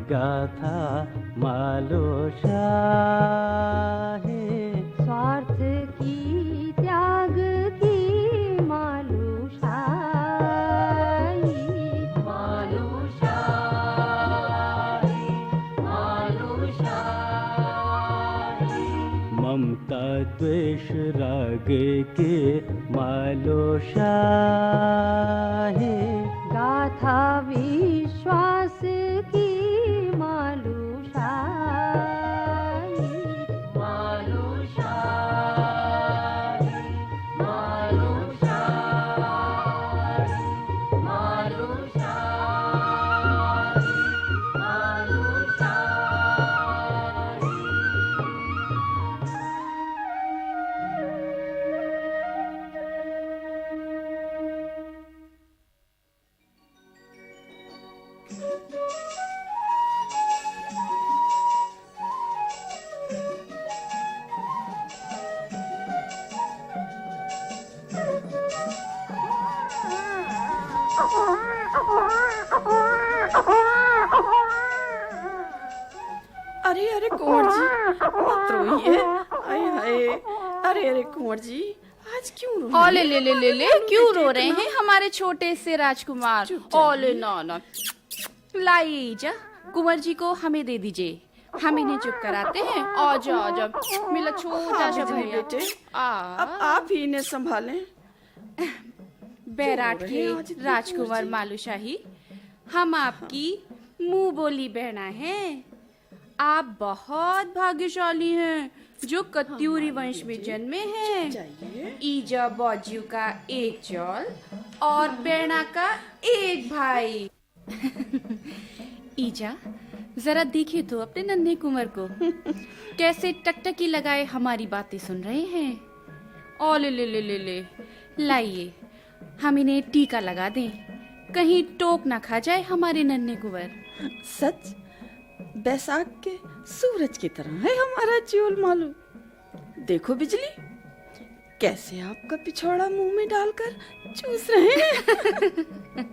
गाथा मालूशाही। स्वार्थ की त्याग की मालूशाही। मालूशाही, मालूशाही। ममता द्वेष राग के मालूशाही। गाथा विश्वास की मालूशाही। मालूशाही, मालूशाही, मालूशाही, मालूशाही। अरे अरे कुंवर जी, मत रोइए। हाय हाय। अरे अरे कुंवर जी, आज क्यों रो रहे हैं? ओले ले ले ले ले क्यों रो रहे हैं हमारे छोटे से राजकुमार? ओले ना ना, लाइए जा, कुंवर जी को हमें दे दीजिए, हम इन्हें चुप कराते हैं। आजा आजा मेरा छोटा सा बिजली भैया। बेटे, अब आप ही इन्हें संभालें। बैराट क्यों रो रहे के हैं आज इतने राजकुमार कुंवर जी? मालूशाही, हम आपकी मुंह बोली बहना हैं। आप बहुत भाग्यशाली हैं जो कत्यूरी वंश में जन्मे हैं। जाइए। ईजा बौजू का एक चौल और बेना का एक भाई। ईजा, जरा देखिए तो अपने नन्हे कुंवर को, कैसे टकटकी लगाए हमारी बातें सुन रहे हैं। ओ ले ले ले ले ले, लाइए हम इन्हें टीका लगा दें, कहीं टोक ना खा जाए हमारे नन्हे कुंवर। सच बैसाख के सूरज की तरह है हमारा चोल मालू। देखो बिजली, कैसे आपका पिछौड़ा मुंह में डालकर चूस रहे हैं।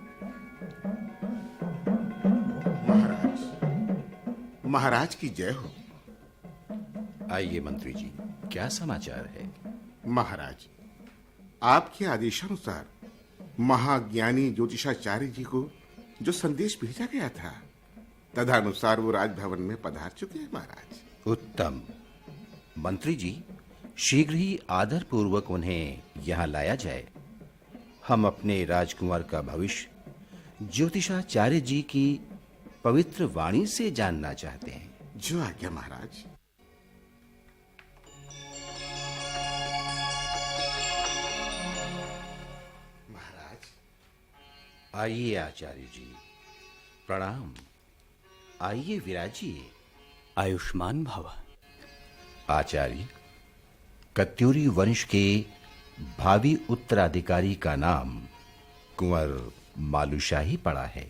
महाराज की जय हो। आइए मंत्री जी, क्या समाचार है? महाराज, आपके आदेशानुसार महाज्ञानी ज्योतिषाचार्य जी को जो संदेश भेजा गया था, तदनुसार वो राजभवन में पधार चुके हैं महाराज। उत्तम। मंत्री जी, शीघ्र ही आदर पूर्वक उन्हें यहाँ लाया जाए। हम अपने राजकुमार का भविष्य ज्योतिषाचार्य जी की पवित्र वाणी से जानना चाहते हैं। जो आज्ञा महाराज। महाराज, आइए आचार्य जी, प्रणाम। आइए विराजिए। आयुष्मान भव। आचार्य, कत्यूरी वंश के भावी उत्तराधिकारी का नाम कुंवर मालूशाही पड़ा है।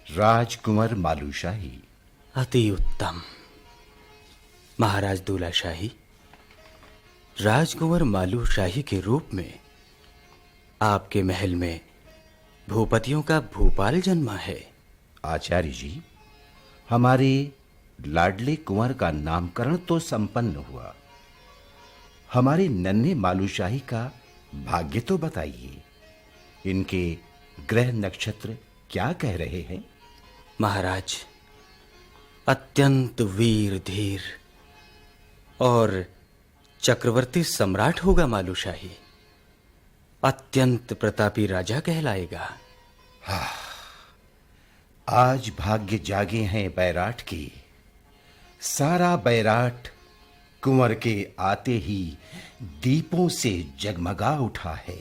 राजकुंवर मालूशाही। अति उत्तम। महाराज दूलाशाही, राजकुंवर मालूशाही के रूप में आपके महल में भूपतियों का भूपाल जन्मा है। आचार्य जी, हमारे लाडले कुंवर का नामकरण तो संपन्न हुआ, हमारे नन्हे मालूशाही का भाग्य तो बताइए। इनके ग्रह नक्षत्र क्या कह रहे हैं? महाराज, अत्यंत वीर धीर और चक्रवर्ती सम्राट होगा मालूशाही। अत्यंत प्रतापी राजा कहलाएगा। आज भाग्य जागे हैं बैराट के। सारा बैराट कुंवर के आते ही दीपों से जगमगा उठा है।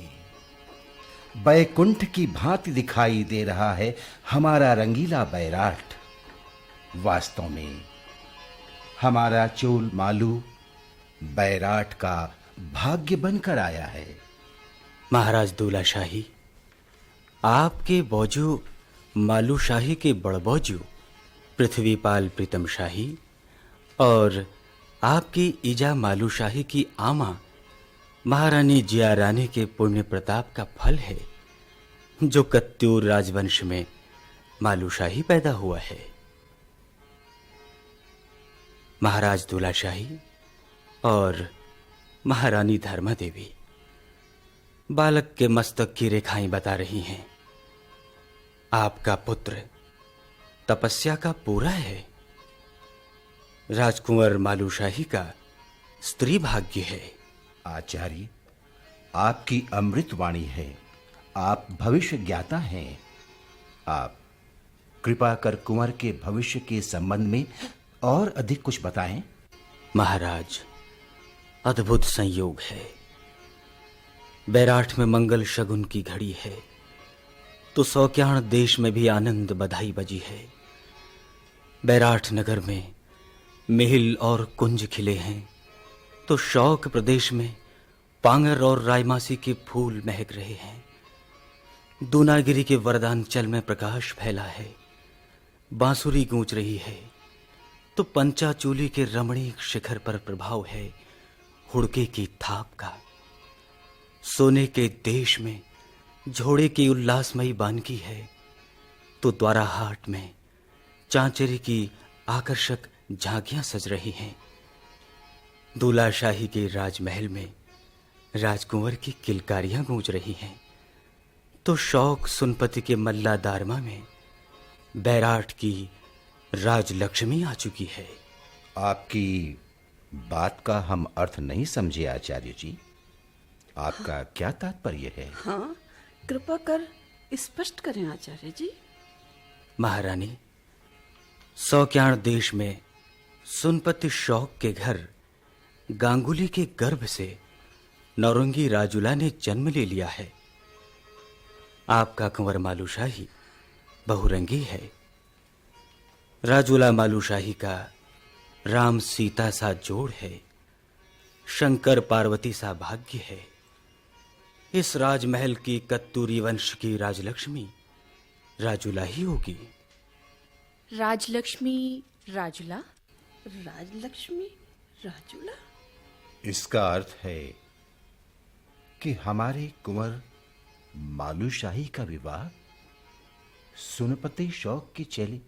बैकुंठ की भांति दिखाई दे रहा है हमारा रंगीला बैराट। वास्तव में हमारा चोल मालू बैराट का भाग्य बनकर आया है। महाराज दूलाशाही, आपके बौजू मालूशाही के बड़बौजू पृथ्वीपाल प्रीतम शाही और आपकी ईजा मालूशाही की आमा महारानी जिया रानी के पुण्य प्रताप का फल है जो कत्यूर राजवंश में मालूशाही पैदा हुआ है। महाराज दूलाशाही और महारानी धर्मा देवी बालक के मस्तक की रेखाएं बता रही हैं। आपका पुत्र तपस्या का पूरा है। राजकुंवर मालूशाही का स्त्री भाग्य है। आचार्य, आपकी अमृत वाणी है, आप भविष्य ज्ञाता हैं। आप कृपा कर कुंवर के भविष्य के संबंध में और अधिक कुछ बताएं। महाराज, अद्भुत संयोग है। बैराठ में मंगल शगुन की घड़ी है तो सौक्याण देश में भी आनंद बधाई बजी है। बैराठ नगर में महल और कुंज खिले हैं तो शौक प्रदेश में पांगर और रायमासी के फूल महक रहे हैं। दूनागिरी के वरदांचल में प्रकाश फैला है, बांसुरी गूंज रही है तो पंचाचूली के रमणीक शिखर पर प्रभाव है हुड़के की थाप का। सोने के देश में झोड़े की उल्लासमयी बानगी है तो द्वाराहाट में चांचरी की आकर्षक झांकियां सज रही हैं। दूलाशाही के राजमहल में राजकुंवर की किलकारियां गूंज रही हैं तो शौक सुनपति के मल्ला दारमा में बैराठ की राजलक्ष्मी आ चुकी है। आपकी बात का हम अर्थ नहीं समझे आचार्य जी। आपका क्या तात्पर्य है? हाँ, कृपा कर स्पष्ट करें आचार्य जी। महारानी, सौक्याण देश में सुनपति शौक के घर गांगुली के गर्भ से नौरंगी राजुला ने जन्म ले लिया है। आपका कुंवर मालूशाही बहुरंगी है। राजुला मालूशाही का राम सीता सा जोड़ है, शंकर पार्वती सा भाग्य है। इस राजमहल की कत्तूरी वंश की राजलक्ष्मी राजुला ही होगी। राजलक्ष्मी राजुला? राजलक्ष्मी राजुला? इसका अर्थ है कि हमारे कुंवर मालूशाही का विवाह सुनपति शौक की चेली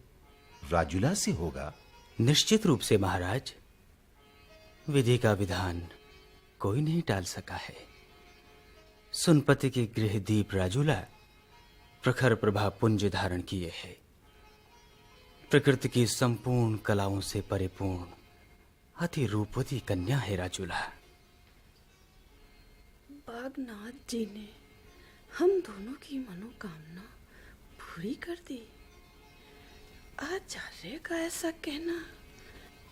राजुला से होगा। निश्चित रूप से महाराज, विधि का विधान कोई नहीं टाल सका है। सुनपति के गृह दीप राजुला प्रखर प्रभा पुंज धारण किए है। प्रकृति की संपूर्ण कलाओं से परिपूर्ण अति रूपवती कन्या है राजुला। बागनाथ जी ने हम दोनों की मनोकामना पूरी कर दी। आचार्य का ऐसा कहना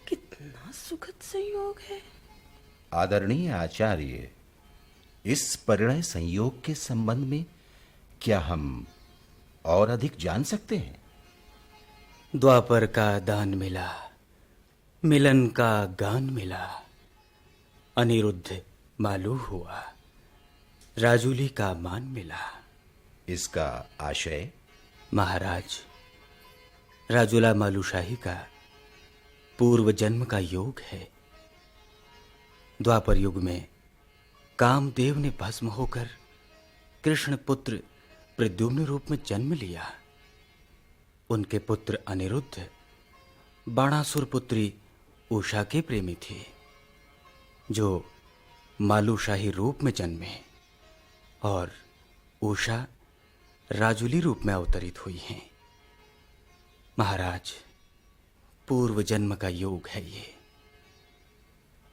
कितना सुखद संयोग है। आदरणीय आचार्य, इस परिणय संयोग के संबंध में क्या हम और अधिक जान सकते हैं? द्वापर का दान मिला, मिलन का गान मिला, अनिरुद्ध मालूम हुआ, राजुली का मान मिला। इसका आशय? महाराज, राजुला मालूशाही का पूर्व जन्म का योग है। द्वापर युग में कामदेव ने भस्म होकर कृष्ण पुत्र प्रद्युम्न रूप में जन्म लिया। उनके पुत्र अनिरुद्ध बाणासुर पुत्री उषा के प्रेमी थे, जो मालूशाही रूप में जन्मे, और उषा राजुली रूप में अवतरित हुई हैं। महाराज, पूर्व जन्म का योग है ये।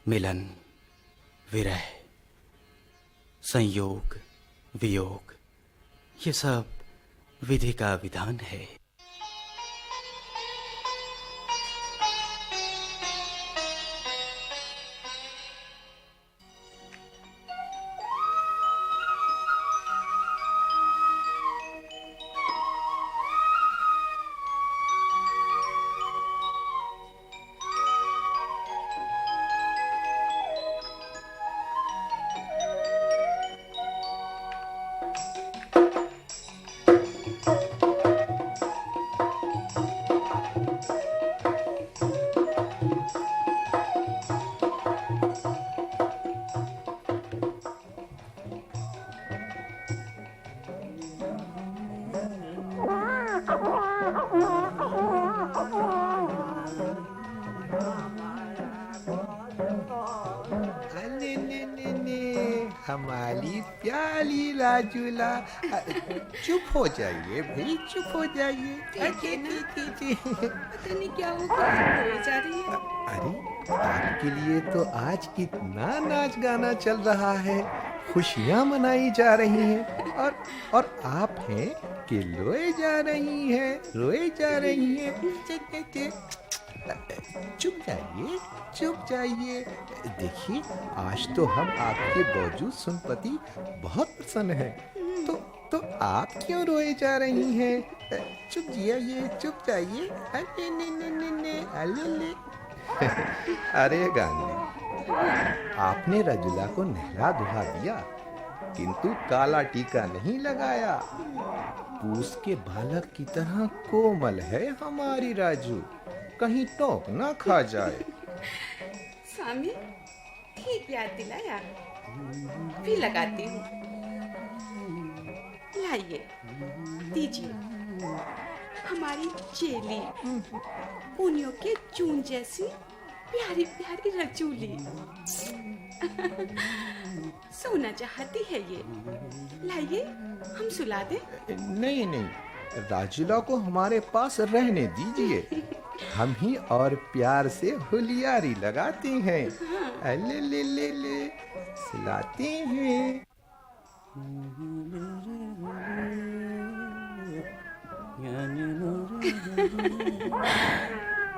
मिलन, विरह, संयोग, वियोग, ये सब विधि का विधान है। हमारी प्याली राजूला। चुप हो जाइए भाई, चुप हो जाइए। पता नहीं क्या हो गया, रोई जा रही है। अरे आपके लिए तो आज कितना नाच गाना चल रहा है, खुशियां मनाई जा रही हैं, और आप हैं कि रोए जा रही हैं, रोए जा रही हैं। चुप जाइए, चुप जाइए। देखिए आज तो हम आपके बावजूद सुनपति बहुत प्रसन्न हैं। तो आप क्यों रोए जा रही हैं? चुप जाइए, चुप जाइए। अरे ने अरे गांधी, आपने रजुला को नहला धुला दिया, किंतु काला टीका नहीं लगाया। पूस के बालक की तरह कोमल है हमारी राजू, कहीं टोक ना खा जाए। स्वामी ठीक याद दिलाया, भी लगाती हूँ। लाइए, दीजिए। हमारी चेली, ऊनियों के चून जैसी प्यारी प्यारी रजूली। सोना चाहती है ये। लाइए, हम सुला दें। नहीं नहीं, राजुला को हमारे पास रहने दीजिए। हम ही और प्यार से हुलियारी लगाते हैं। ले ले ले ले सुलाते हैं।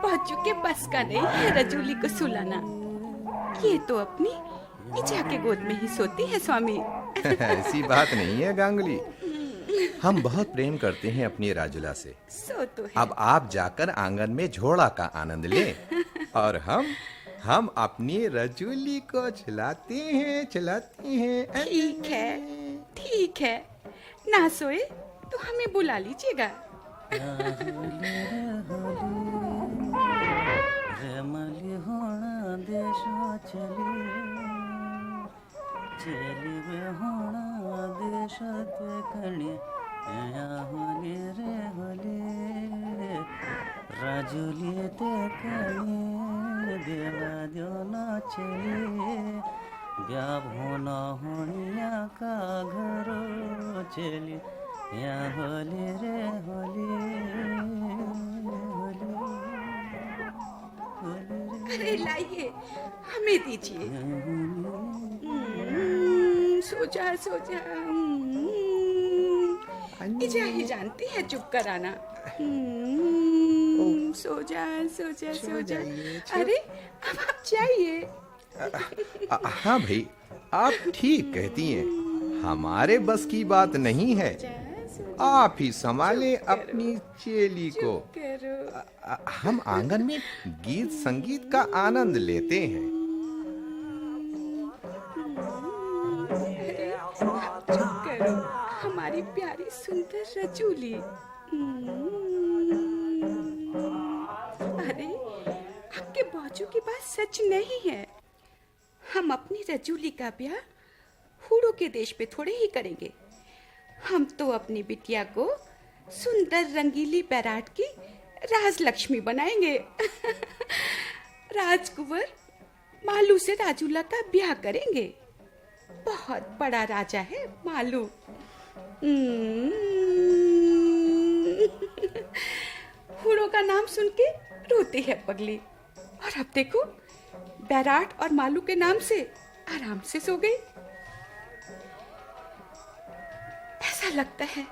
बाजू के बस का नहीं है रजूली को सुलाना। ये तो अपनी इजा के गोद में ही सोती है स्वामी। ऐसी बात नहीं है गांगुली, हम बहुत प्रेम करते हैं अपनी राजुला से। सो तो है। अब आप जाकर आंगन में झोड़ा का आनंद लें, और हम अपनी रजूली को चलाते हैं। ठीक है। ना सोए तो हमें बुला लीजिएगा। रेमली होना देश चली होना देश कणी होली रे होली राजुली ते कणी देवा दो नाचली ब्याह होना होनिया का घरो चली या होली रे अरे लाइए, हमें दीजिए। सो जा। इजा ही जानती है चुप कराना। सो जा। अरे अब आप जाइए। हाँ भाई, आप ठीक कहती हैं, हमारे बस की बात नहीं है। आप ही संभाले अपनी चेली को। हम आंगन में गीत संगीत का आनंद लेते हैं। चुप करो, हमारी प्यारी सुंदर रजूली। अरे आपके बाजू की बात सच नहीं है। हम अपनी रजूली का ब्याह हूड़ों के देश पे थोड़े ही करेंगे। हम तो अपनी बिटिया को सुंदर रंगीली बैराट की राजलक्ष्मी बनाएंगे। राजकुंवर मालू से राजूला का ब्याह करेंगे। बहुत बड़ा राजा है मालू। हूड़ों का नाम सुन के रोती है पगली, और अब देखो बैराट और मालू के नाम से आराम से सो गई। ऐसा लगता है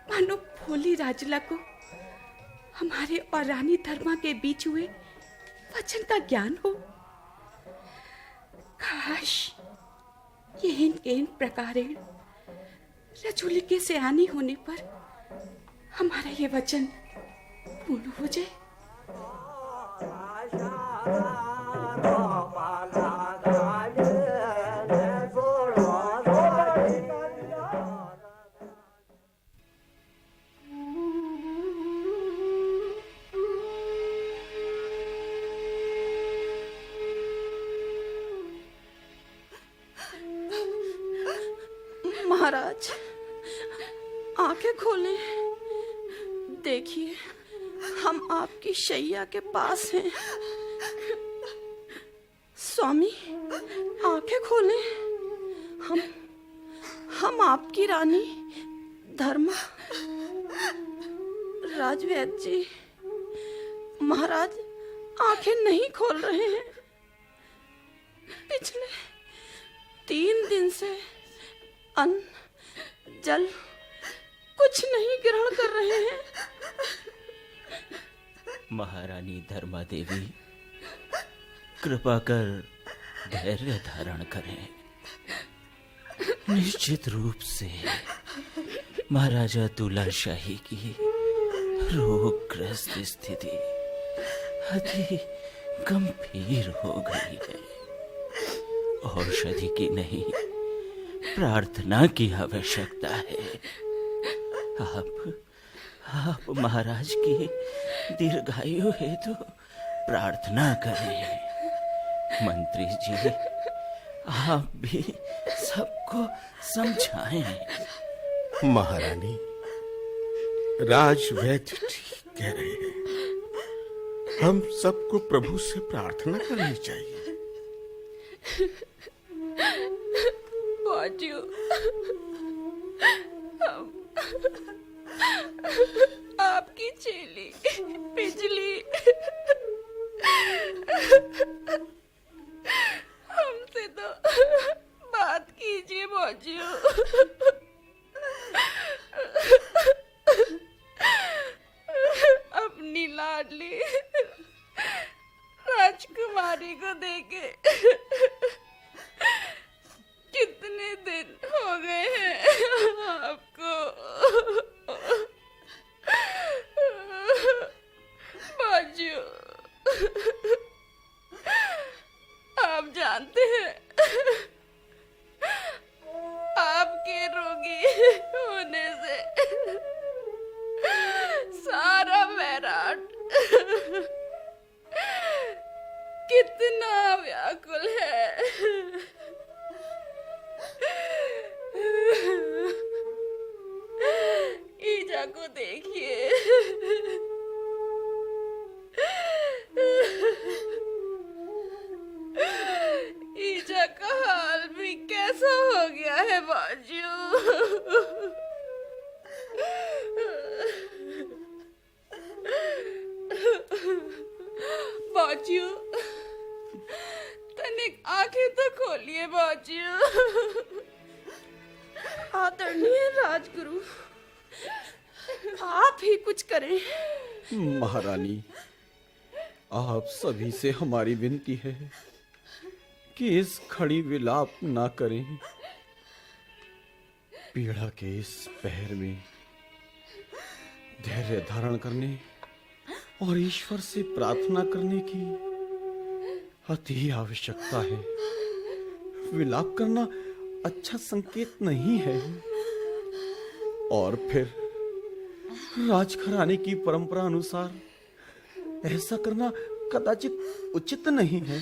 मानो भोली राजुला को हमारे और रानी धर्मा के बीच हुए वचन का ज्ञान हो। काश येन प्रकारेण रजूली के सयानी होने पर हमारा ये वचन पूर्ण हो जाए। महाराज, आंखें खोलें। देखिए, हम आपकी शैया के पास हैं। स्वामी, आंखें खोलें। हम आपकी रानी धर्मा। राजवैद्य जी, महाराज आंखें नहीं खोल रहे हैं। पिछले 3 दिन से अन्न जल कुछ नहीं ग्रहण कर रहे हैं। महारानी धर्मा देवी, कृपा कर धैर्य धारण करें। निश्चित रूप से महाराजा तुलाशाही की रोगग्रस्त स्थिति अति गंभीर हो गई है। औषधि की नहीं, प्रार्थना की आवश्यकता है। आप महाराज की दीर्घायु हेतु प्रार्थना करें। मंत्री जी, आप भी सबको समझाएं। महारानी, राजवैद्य ठीक कह रहे हैं। हम सबको प्रभु से प्रार्थना करनी चाहिए। बाजू, आपकी चेली बिजली हमसे तो बात कीजिए बाजू। अपनी लाडली राजकुमारी को देखे कितने दिन हो गए हैं आपको। बाजू, आप जानते हैं आपके रोगी होने से सारा बैराट कितना व्याकुल है। ईजा को देखिए, ईजा का हाल भी कैसा हो गया है बाजू। बाजू, तनिक आंखें तो खोलिए बाजू। आदरणीय राजगुरु, आप ही कुछ करें। महारानी, आप सभी से हमारी विनती है कि इस खड़ी विलाप ना करें। पीड़ा के इस पहर में धैर्य धारण करने और ईश्वर से प्रार्थना करने की अति आवश्यकता है। विलाप करना अच्छा संकेत नहीं है। और फिर राजघराने की परंपरा अनुसार ऐसा करना कदाचित उचित नहीं है।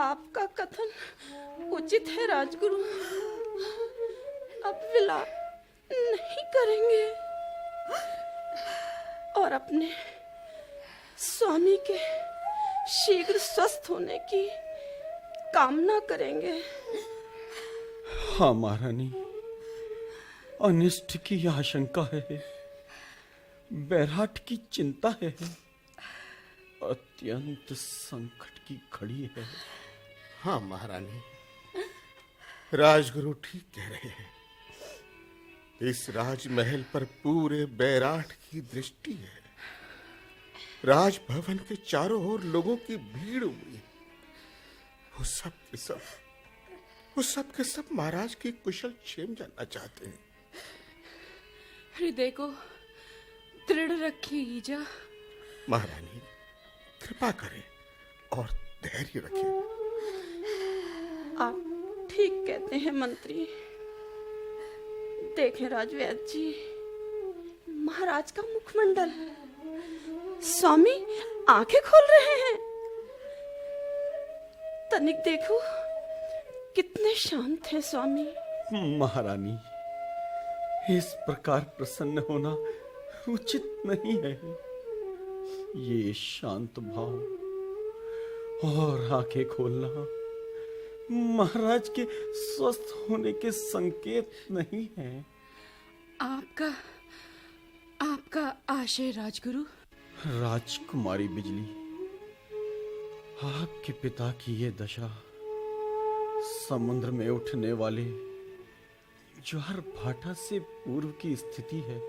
आपका कथन उचित है राजगुरु। अब विलाप नहीं करेंगे और अपने स्वामी के शीघ्र स्वस्थ होने की कामना करेंगे। हाँ महारानी, अनिष्ट की आशंका है, बैराट की चिंता है, अत्यंत संकट की घड़ी है। हाँ महारानी, राजगुरु ठीक कह रहे हैं। इस राजमहल पर पूरे बैराठ की दृष्टि है। राजभवन के चारों ओर लोगों की भीड़ हुई है। वो सब के सब महाराज की कुशल क्षेम जानना चाहते हैं। हृदय को दृढ़ रखिए ईजा। महारानी, कृपा करें और धैर्य रखें। आप ठीक कहते हैं मंत्री। देखें राजवैद्य जी, महाराज का मुखमंडल, स्वामी आंखें खोल रहे हैं। तनिक देखो, कितने शांत हैं स्वामी। महारानी, इस प्रकार प्रसन्न होना उचित नहीं है। ये शांत भाव और आंखें खोलना महाराज के स्वस्थ होने के संकेत नहीं हैं। आपका आशय राजगुरु। राजकुमारी बिजली, आपके पिता की ये दशा समुद्र में उठने वाले ज्वार भाटा से पूर्व की स्थिति है।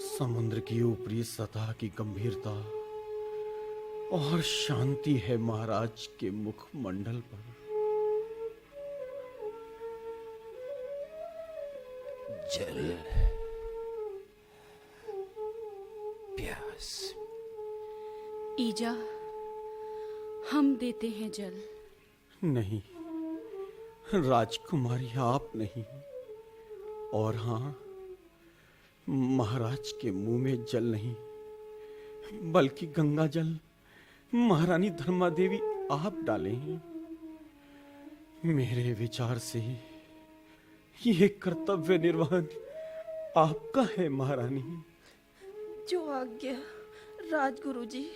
समुद्र की ऊपरी सतह की गंभीरता और शांति है महाराज के मुखमंडल पर। जल, प्यास। ईजा, हम देते हैं जल। नहीं राजकुमारी, आप नहीं। और हां, महाराज के मुंह में जल नहीं बल्कि गंगा जल महारानी धर्मा देवी आप डाले हैं। मेरे विचार से ये कर्तव्य निर्वहन आपका है महारानी। जो आज्ञा राजगुरु जी।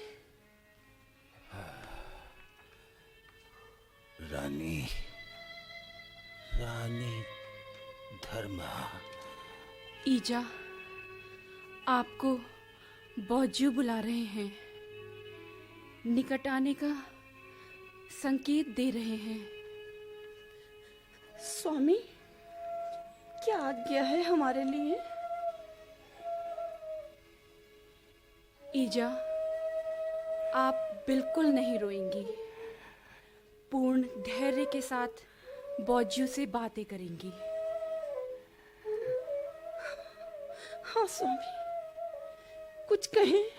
रानी धर्मा। ईजा, आपको बौजू बुला रहे हैं, निकट आने का संकेत दे रहे हैं। स्वामी, क्या आज्ञा है हमारे लिए? ईजा, आप बिल्कुल नहीं रोएंगी, पूर्ण धैर्य के साथ बौजू से बातें करेंगी। हाँ स्वामी, कुछ कहें,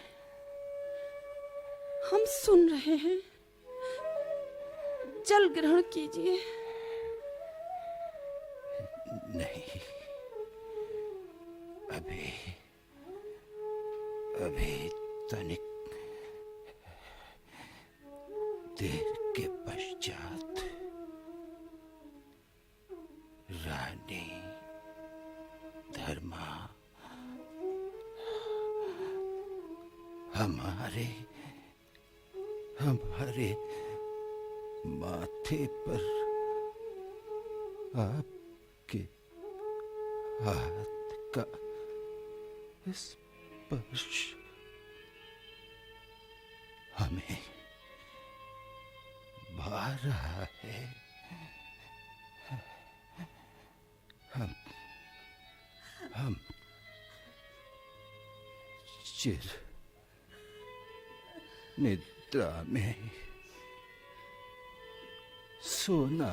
हम सुन रहे हैं। जल ग्रहण कीजिए। नहीं, अभी तनिक देर के पश्चात रानी धर्मा हमारे माथे पर आपके हाथ का स्पर्श हमें भा रहा है। हम चिर निद्रा में सोना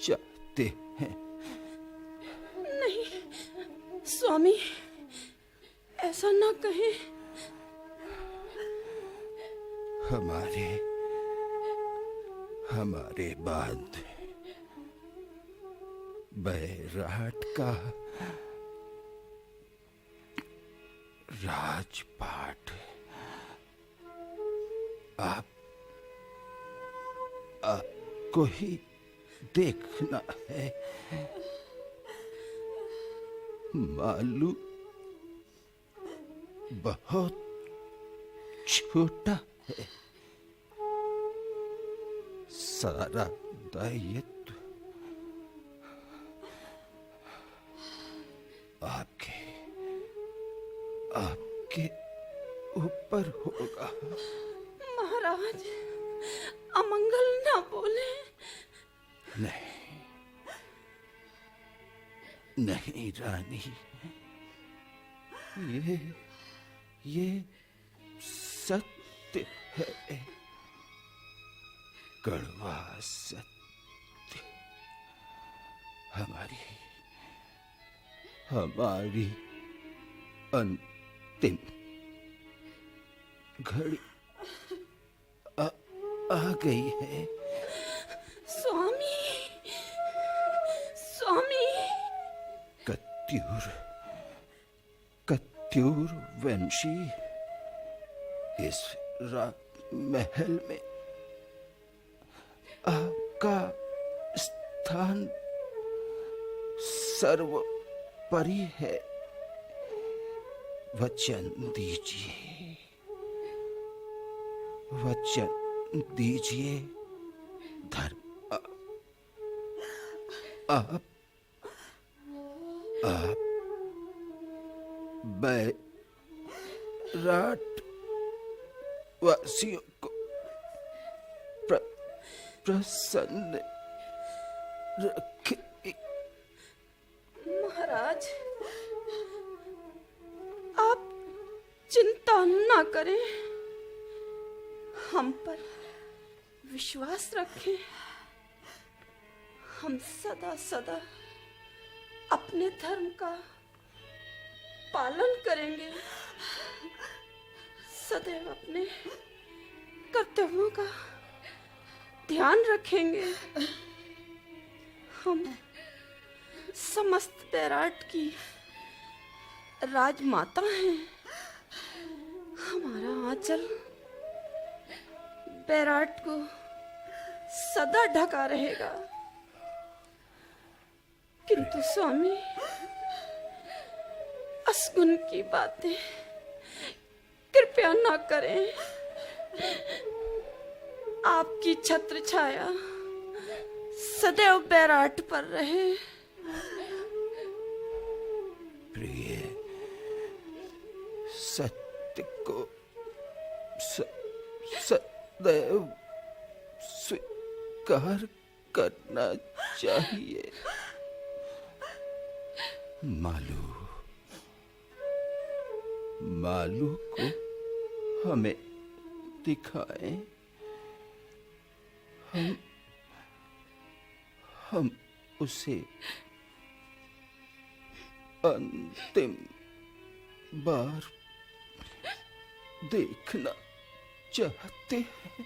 चाहते हैं। नहीं स्वामी, ऐसा ना कहें। हमारे बाद बैराट का राजपाट आपको ही देखना है। मालू बहुत छोटा है। सारा दायित्व आपके ऊपर होगा। महाराज, अमंगल ना बोले। नहीं रानी, ये सत्य है, कड़वा सत्य। हमारी अंतिम घड़ी आ गई है। स्वामी, कत्यूर वंशी इस महल में आपका स्थान सर्वोपरि है। वचन दीजिए धर्म आप बैराट वासियों को प्रसन्न रखे। महाराज, आप चिंता न करें, हम पर विश्वास रखें। हम सदा सदा अपने धर्म का पालन करेंगे, सदैव अपने कर्तव्यों का ध्यान रखेंगे। हम समस्त बैराट की राजमाता हैं। हमारा आंचल बैराट को सदा ढका रहेगा। किंतु स्वामी, असगुन की बातें कृपया ना करें। आपकी छत्र छाया सदैव बैराट पर रहे। प्रिय, सत्य को सदैव स्वीकार करना चाहिए। मालू को हमें दिखाएं। हम उसे अंतिम बार देखना चाहते हैं।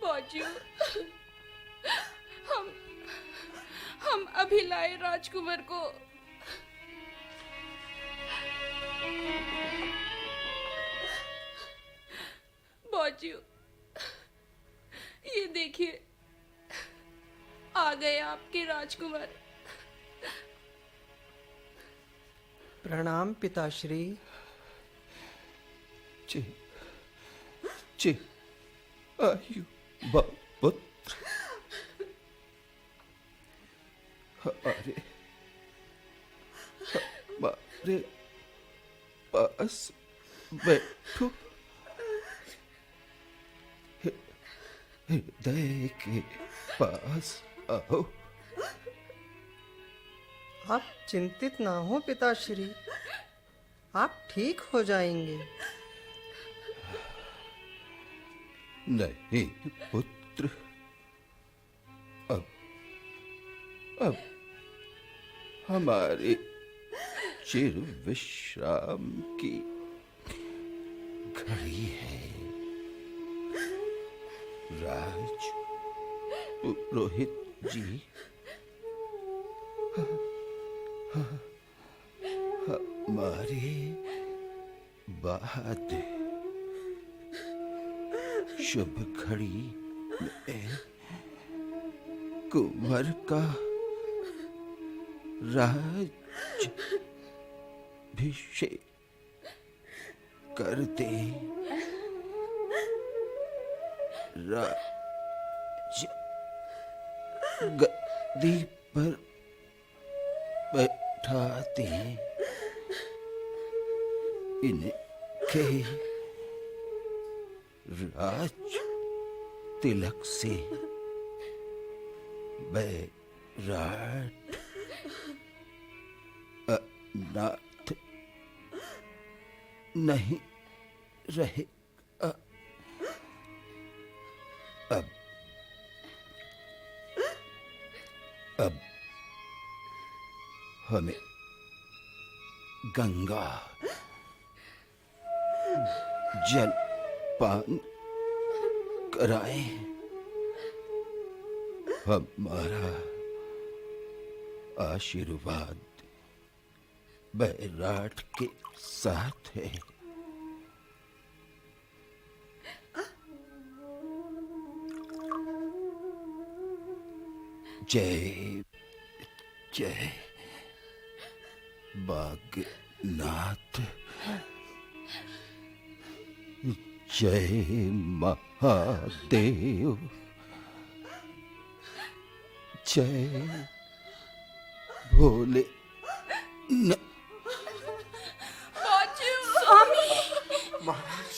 बाजू, हम अभी लाए राजकुमार को। बाजू, ये देखिए, आ गए आपके राजकुमार। प्रणाम पिताश्री। आयु पुत्र, हमारे पास बैठो। हृदय के पास आओ। आप चिंतित ना हो पिताश्री, आप ठीक हो जाएंगे। नहीं पुत्र, अब हमारे चिर विश्राम की घड़ी है। राज पुरोहित जी, हमारे बाद शुभ घड़ी में कुंवर का राजाभिषेक कर दे। राज गद्दी पर बैठा दे। इनके राज तिलक से बैराट अनाथ नहीं रहेगा। अब हमें गंगा जल पान कराएं। हमारा आशीर्वाद बैराट के साथ है। जय जय बागनाथ, जय महादेव, जय भोले स्वामी महाराज